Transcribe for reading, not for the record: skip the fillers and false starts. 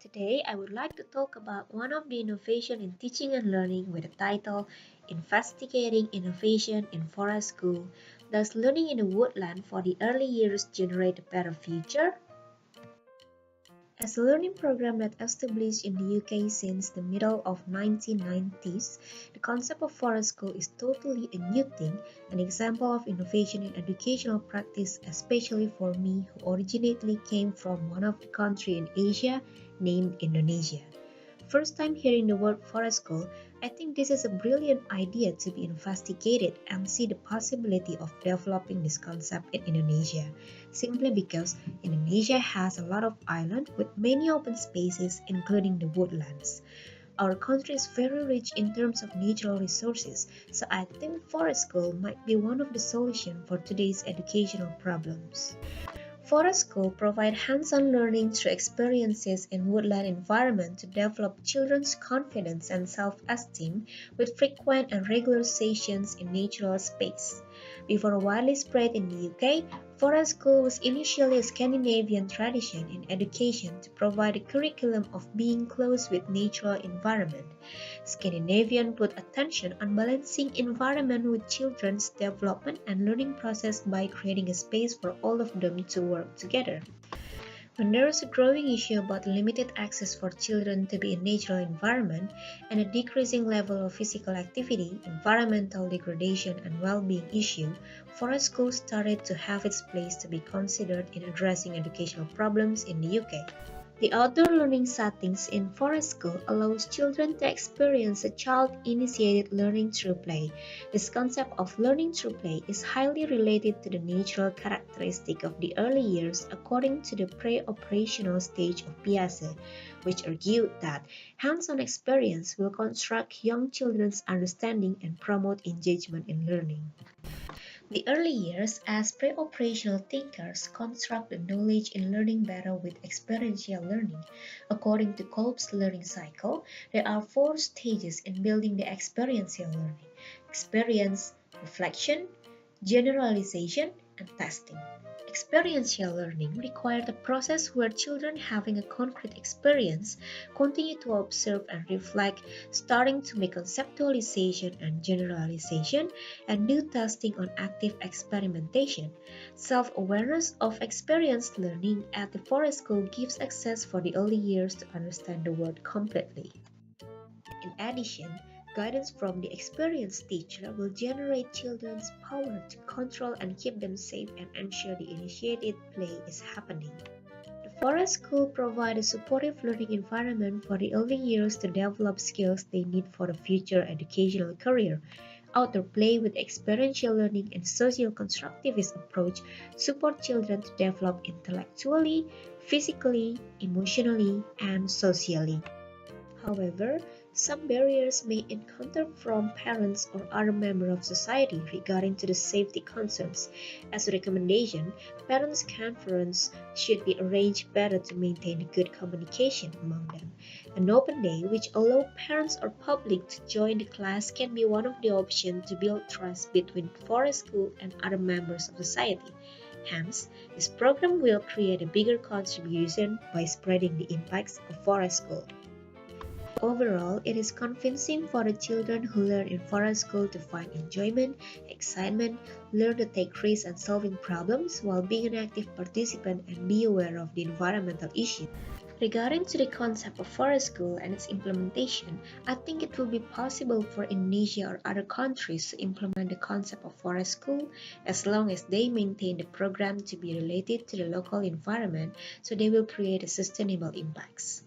Today, I would like to talk about one of the innovation in teaching and learning with the title Investigating Innovation in Forest School. Does learning in the woodland for the early years generate a better future? As a learning program that established in the UK since the middle of 1990s, the concept of forest school is totally a new thing, an example of innovation in educational practice, especially for me who originally came from one of the country in Asia named Indonesia. First time hearing the word forest school, I think this is a brilliant idea to be investigated and see the possibility of developing this concept in Indonesia, simply because Indonesia has a lot of islands with many open spaces including the woodlands. Our country is very rich in terms of natural resources, so I think forest school might be one of the solutions for today's educational problems. Forest school provide hands-on learning through experiences in woodland environment to develop children's confidence and self-esteem with frequent and regular sessions in natural space. Before widely spread in the UK, forest school was initially a Scandinavian tradition in education to provide a curriculum of being close with natural environment. Scandinavian put attention on balancing environment with children's development and learning process by creating a space for all of them to work together. When there is a growing issue about limited access for children to be in natural environment and a decreasing level of physical activity, environmental degradation and well-being issue, forest schools started to have its place to be considered in addressing educational problems in the UK. The outdoor learning settings in forest school allows children to experience a child-initiated learning through play. This concept of learning through play is highly related to the natural characteristic of the early years according to the pre-operational stage of Piaget, which argued that hands-on experience will construct young children's understanding and promote engagement in learning. The early years as pre-operational thinkers construct the knowledge in learning better with experiential learning. According to Kolb's learning cycle, there are four stages in building the experiential learning: experience, reflection, generalization, and testing. Experiential learning requires a process where children having a concrete experience continue to observe and reflect, starting to make conceptualization and generalization, and do testing on active experimentation. Self-awareness of experienced learning at the forest school gives access for the early years to understand the world completely. In addition, guidance from the experienced teacher will generate children's power to control and keep them safe and ensure the initiated play is happening. The forest school provides a supportive learning environment for the early years to develop skills they need for the future educational career. Outdoor play with experiential learning and social constructivist approach support children to develop intellectually, physically, emotionally, and socially. However, some barriers may encounter from parents or other members of society regarding to the safety concerns. As a recommendation, parents' conference should be arranged better to maintain good communication among them. An open day which allows parents or public to join the class can be one of the options to build trust between forest school and other members of society. Hence, this program will create a bigger contribution by spreading the impacts of forest school. Overall, it is convincing for the children who learn in forest school to find enjoyment, excitement, learn to take risks and solving problems while being an active participant and be aware of the environmental issues. Regarding to the concept of forest school and its implementation, I think it will be possible for Indonesia or other countries to implement the concept of forest school as long as they maintain the program to be related to the local environment so they will create a sustainable impacts.